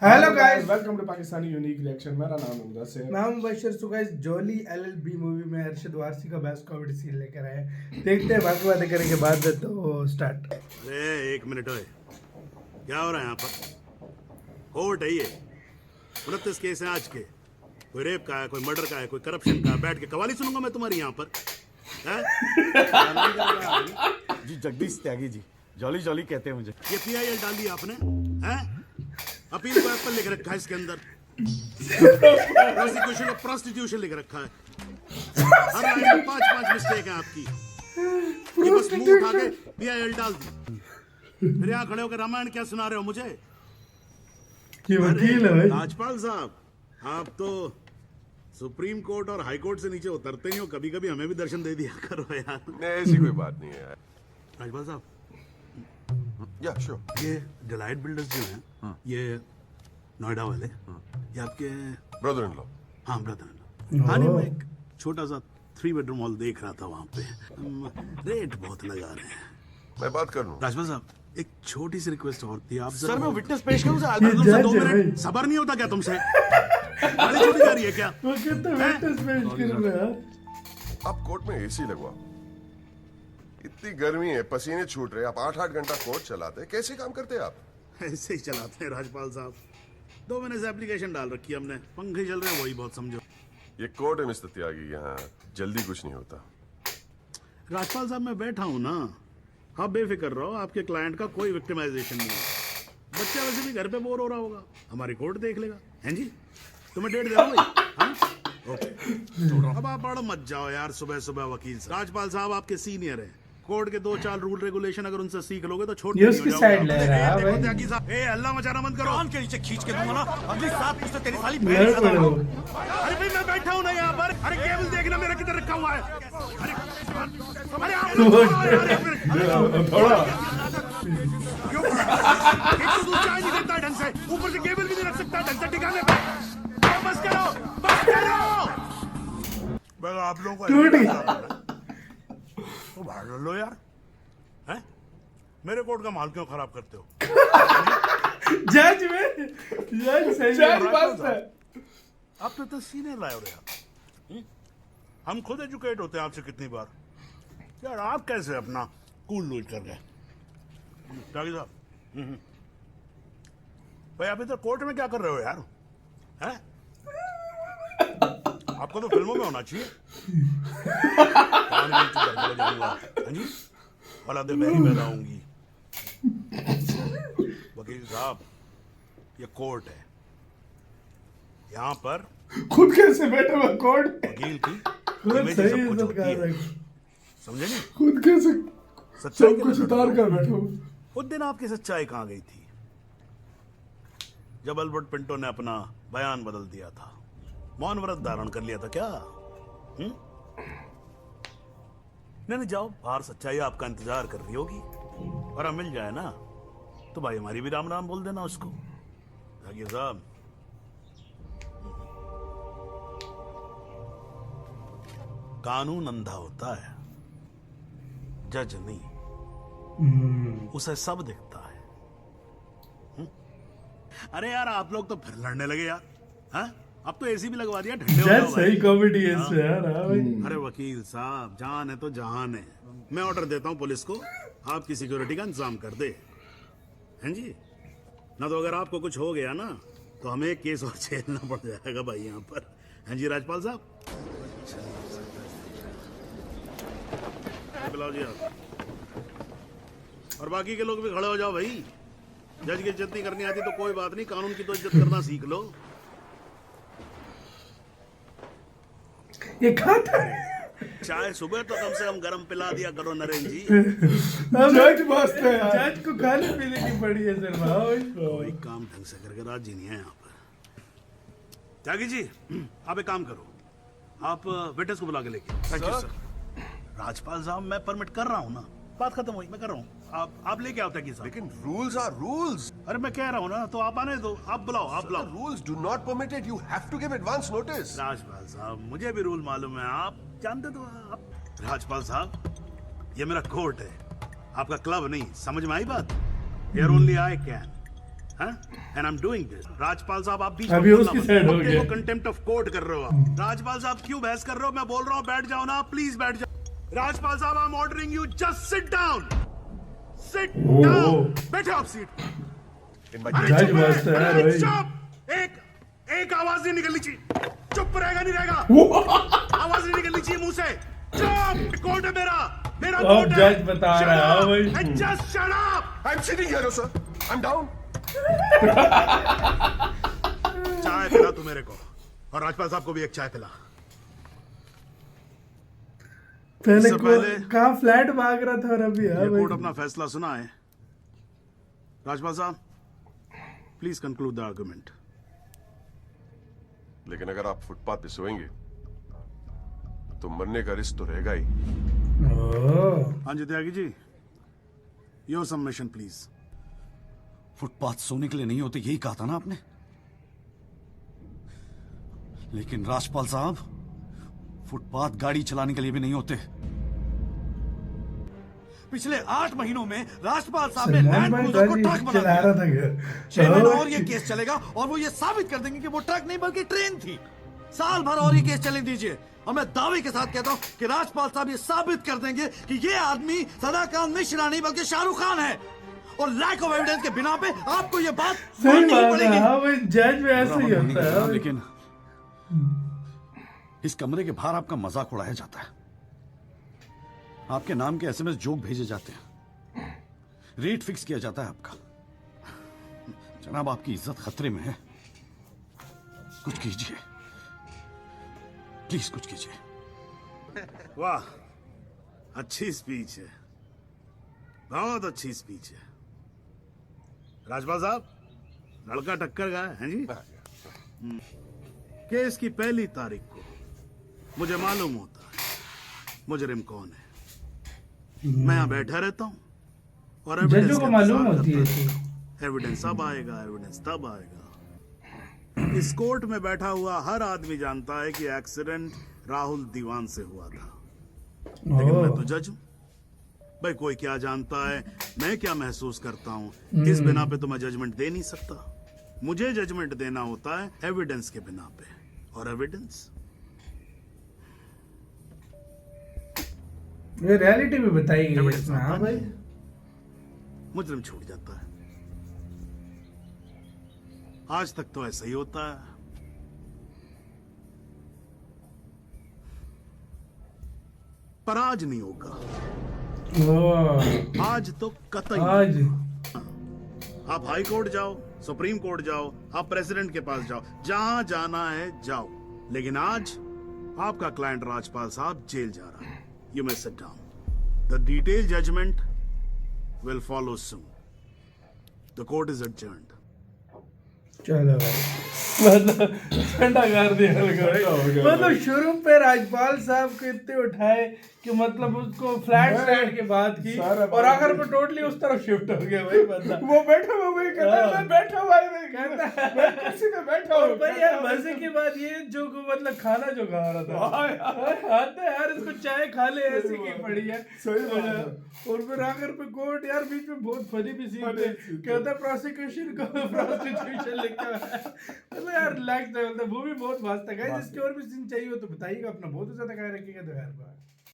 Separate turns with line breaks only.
Hello guys,
welcome to Pakistani unique reaction. मेरा नाम है मुदस्सिर।
मैं हूं Bashir. So guys, Jolly LLB movie में अरशद वारसी का बेस्ट कॉमेडी सीन लेकर आए हैं। देखते हैं, बाकी बातें करने के बाद तो स्टार्ट।
अरे एक मिनट ओए, क्या हो रहा है यहाँ पर? कोर्ट है ये, 29 केस हैं आज के। कोई रेप का है, कोई मर्डर का है, कोई करप्शन का है। बैठ के कवाली सुनूंगा मैं तुम्हारी यहाँ पर, हैं?
जी जगदीश त्यागी जी, जॉली जॉली कहते हैं मुझे।
ये पीआईएल डाल दिया आपने, हैं? अपील को एप्पल लिख रखा है इसके अंदर, प्रोसिक्यूशन को प्रोस्टिट्यूशन लिख रखा है। हर लाइन में 5-5 मिस्टेक है आपकी। ये बस मुंह उठा के पीआईएल डाल दी। फिर यहाँ खड़े होकर रामायण क्या सुना रहे हो मुझे?
ये वकील है भाई।
राजपाल साहब, आप तो सुप्रीम कोर्ट और हाई कोर्ट से नीचे उतरते नहीं हो। कभी कभी हमें भी दर्शन दे दिया करो यार।
नहीं, ऐसी कोई बात नहीं है यार।
राजपाल साहब,
या श्योर।
ये डिलाइट बिल्डर्स जो हैं, ये नोएडा वाले, ये आपके?
Brother in law.
हाँ, ब्रदर। हाँ, नहीं, मैं एक छोटा सा 3 बेडरूम हॉल देख रहा था वहाँ पे। रेट बहुत लगा रहे हैं।
मैं बात कर लूं।
राजपाल साहब, एक छोटी सी रिक्वेस्ट और थी। आप
सर मैं विटनेस पेश करूं सर?
ये
तुमसे
जज
2
है भाई।
मिनट सबर नहीं होता क्या तुमसे? गाली छोड़ी जा रही है क्या?
वो कितना वेटेज पेश कर रहा है।
आप कोर्ट में एसी लगवाओ। इतनी गर्मी है, पसीने छूट रहे, आप 8-8 घंटा कोर्ट चलाते, कैसे काम करते हैं आप?
ऐसे ही चलाते हैं राजपाल साहब। 2 महीने से एप्लीकेशन डाल रखी है हमने, पंखे चल रहे हैं, वही बहुत समझो।
ये कोर्ट है मिस्टर त्यागी, यहाँ जल्दी कुछ नहीं होता।
राजपाल साहब, मैं बैठा हूँ ना, आप बेफिक्र रहो। आपके क्लाइंट का कोई विक्टिमाइजेशन नहीं है। बच्चा वैसे भी घर पे बोर हो रहा होगा, हमारी कोर्ट देख लेगा। हैं जी, तुम्हें डेट दे रहा हूँ भाई। हाँ? ओके, अब आप बड़ा मत जाओ यार सुबह सुबह वकील साहब। राजपाल साहब आपके सीनियर हैं, कोर्ट के 2-4 रूल रेगुलेशन अगर उनसे सीख लोगे तो छोड़
ये उसकी साइड ले रहा है भाई।
त्यागी साहब, ए हल्ला मचाना मत करो।
कान के नीचे खींच के दूंगा ना अगली 7 मुझसे तेरी साली
लड़
बहन
पड़े हो।
अरे भाई, मैं बैठा हूँ ना यहाँ पर। अरे केबल देखना मेरा किधर रखा हुआ है। अरे आप लोग
थोड़ा
क्यों? एक तो दूध चाय नहीं देता ढंग से, ऊपर से केबल भी नहीं रख सकता ढंग से ठिकाने पे। बस करो, बस करो। मैं आप लोगों को
टूटी।
तो बाहर लो यार, हैं? मेरे कोर्ट का माल क्यों खराब करते हो?
जज सही
जज
है।
बस है।
आप तो सीनियर लाए हो यार। हम खुद एजुकेट होते हैं आपसे कितनी बार यार। आप कैसे अपना कूल लूज कर गए? त्यागी साहब, भाई आप इधर कोर्ट में क्या कर रहे हो यार? हैं? आपको तो फिल्मों में होना चाहिए। हाँ जी, औलादे मेरी पैदा होंगी। वकील साहब, ये कोर्ट है, यहाँ पर
खुद कैसे बैठे हुआ कोर्ट?
वकील की
खुद
इमेज
सही
सब कुछ
इज्जत
होती
कर
है,
रहा है।
समझे नहीं?
खुद कैसे
सच्चाई
सब
के
कुछ
लिए
उतार
लड़ो।
कर बैठे हो।
उस दिन आपकी सच्चाई कहाँ गई थी जब अल्बर्ट पिंटो ने अपना बयान बदल दिया था, मौन व्रत धारण कर लिया था क्या? नहीं, जाओ बाहर, सच्चाई आपका इंतजार कर रही होगी। और हम मिल जाए ना तो भाई हमारी भी राम राम बोल देना उसको। त्यागी साहब, कानून अंधा होता है, जज नहीं, उसे सब दिखता है। अरे यार, आप लोग तो फिर लड़ने लगे यार। हाँ? अब तो एसी भी लगवा दिया, ठंडे हो
जज
जाओ
सही
भाई।
कॉमेडी है इसमें यार। हाँ भाई।
अरे वकील साहब, जान है तो जहान है। मैं ऑर्डर देता हूँ पुलिस को, आपकी सिक्योरिटी का इंतजाम कर दे। हैं जी? ना तो अगर आपको कुछ हो गया ना तो हमें एक केस और झेलना पड़ जाएगा भाई यहाँ पर। हैं जी राजपाल साहब? बुलाओ जी आप। और बाकी के लोग भी खड़े हो जाओ भाई। जज की इज्जत नहीं करनी आती तो कोई बात नहीं, कानून की तो इज्जत करना सीख लो।
ये खाता है।
चाय सुबह तो कम से कम गर्म पिला दिया करो नरेन जी।
जज मस्त है यार।
जज को खाने पीने की पड़ी है सर भाई।
कोई काम ढंग से करके राजी नहीं है यहाँ पर। त्यागी जी, आप एक काम करो, आप विटनेस को बुला के लेके। Thank you sir. राजपाल साहब, मैं परमिट कर रहा हूँ ना, बात खत्म हुई, मैं कर रहा हूँ। आप लेके आओ त्यागी साहब।
लेकिन रूल्स आर रूल्स।
अरे मैं कह रहा हूँ ना, तो आप आने दो, आप बुलाओ, आप बुलाओ।
Rules do not permit it, you have to give advance notice.
Rajpal साहब, मुझे भी रूल मालूम है, आप जानते तो आप। राजपाल साहब, ये मेरा कोर्ट है, आपका क्लब नहीं, समझ में आई बात? Here only I can. And I am doing this. Rajpal साहब आप बीच
अभी उसकी side हो गया।
कंटेम्प्ट ऑफ कोर्ट कर रहे हो आप। राजपाल साहब क्यों बहस कर रहे हो? मैं बोल रहा हूँ बैठ जाओ ना, प्लीज बैठ जाओ। राजपाल साहब I am ordering you, just sit down, sit down. बैठो आप सीट।
जज मस्त है यार भाई।
चुप, एक आवाज नहीं निकलनी चाहिए। चुप रहेगा नहीं रहेगा, आवाज नहीं निकलनी चाहिए मुंह से। चुप, कोर्ट है मेरा
अब
कोर्ट है।
जज बता रहा है भाई।
Just shut up.
I am sitting here sir, I am down.
चाय पिला तू मेरे को, और राजपाल साहब को भी एक चाय पिला।
पहले
इससे पहले-
कहाँ फ्लैट मांग रहा था और अभी
ये
हाँ
कोर्ट
भाई।
अपना फैसला सुना है। राजपाल साहब प्लीज कंक्लूड द आर्गुमेंट।
लेकिन अगर आप फुटपाथ पे सोएंगे तो मरने का रिस्क तो रहेगा ही।
ओह,
हाँ जी Tyagi ji, your submission please.
Footpath सोने के लिए नहीं होते, यही कहा था ना आपने। लेकिन राजपाल साहब, फुटपाथ गाड़ी चलाने के लिए भी नहीं होते। पिछले 8 महीनों में राजपाल साहब ने
सलमान
लैंड
भाई
क्रूजर को
गाड़ी
ट्रक बना
चला
दिया।
रहा था घर।
6 महीने और ये केस चलेगा और वो ये साबित कर देंगे कि वो ट्रक नहीं बल्कि ट्रेन थी। साल भर और ये केस चलने दीजिए और मैं दावे के साथ कहता हूं कि राजपाल साहब ये साबित कर देंगे कि ये आदमी सदाकांत मिश्रा नहीं बल्कि शाहरुख खान है। और लैक ऑफ एविडेंस के बिना पे आपको ये बात
सही
माननी ही
बात है।
पड़ेगी।
हाँ भाई, जज में ऐसा ही होता है भाई।
लेकिन इस कमरे के बाहर आपका मजाक उड़ाया जाता है। आपके नाम के एसएमएस जोक भेजे जाते हैं, रेट फिक्स किया जाता है आपका। जनाब, आपकी इज्जत खतरे में है। कुछ कीजिए प्लीज, कुछ कीजिए।
वाह, अच्छी स्पीच है, बहुत अच्छी स्पीच है। राजपाल साहब, लड़का टक्कर गया है जी। केस की पहली तारीख को मुझे मालूम होता है मुजरिम कौन है। मैं यहाँ बैठा रहता हूँ और
जजों को मालूम होती है इसकी।
एविडेंस अब आएगा, एविडेंस तब आएगा। इस कोर्ट में बैठा हुआ हर आदमी जानता है कि एक्सीडेंट राहुल दीवान से हुआ था, लेकिन मैं तो जज हूं। भाई कोई क्या जानता है, मैं क्या महसूस करता हूं, इस बिना पे तो मैं जजमेंट दे नहीं सकता। मुझे जजमेंट देना होता है एविडेंस के बिना पे, और एविडेंस
ये रियलिटी में बताई गई है
एविडेंस
इसमें। हाँ भाई,
मुजरिम छूट जाता है। आज तक तो ऐसा ही होता है। पर आज नहीं होगा,
ओह,
आज तो कतई।
आज
आप हाई कोर्ट जाओ, सुप्रीम कोर्ट जाओ, आप प्रेसिडेंट के पास जाओ, जहां जाना है जाओ, लेकिन आज आपका क्लाइंट राजपाल साहब जेल जा रहा है। You may sit down. The detail judgment will follow soon. The court is adjourned.
चलो भाई, मतलब ठंडा कर दिया मतलब शुरू पे राजपाल साहब को इतने उठाए कि मतलब उसको फ्लैट के बाद की, और आखिर में टोटली उस तरफ शिफ्ट हो गया भाई बंदा।
वो बैठा हुआ वही कहता है, मैं बैठा हुआ है, मैं कुर्सी पे बैठा
और
हूँ।
भाई यार मजे की बात ये जो मतलब खाना जो खा रहा था, आता है यार इसको चाय खा ले ऐसी की पड़ी है।
सही बात है।
और फिर आखिर पे कोर्ट यार बीच में बहुत फनी भी सीन थे, कहता प्रोसिक्यूशन को प्रोस्टिट्यूशन लिखा है। मतलब यार रिलैक्स है, मतलब वो भी बहुत मस्त है गाइस। इसके और भी सीन चाहिए हो तो बताइएगा, अपना बहुत ज्यादा ख्याल रखिएगा। तो यार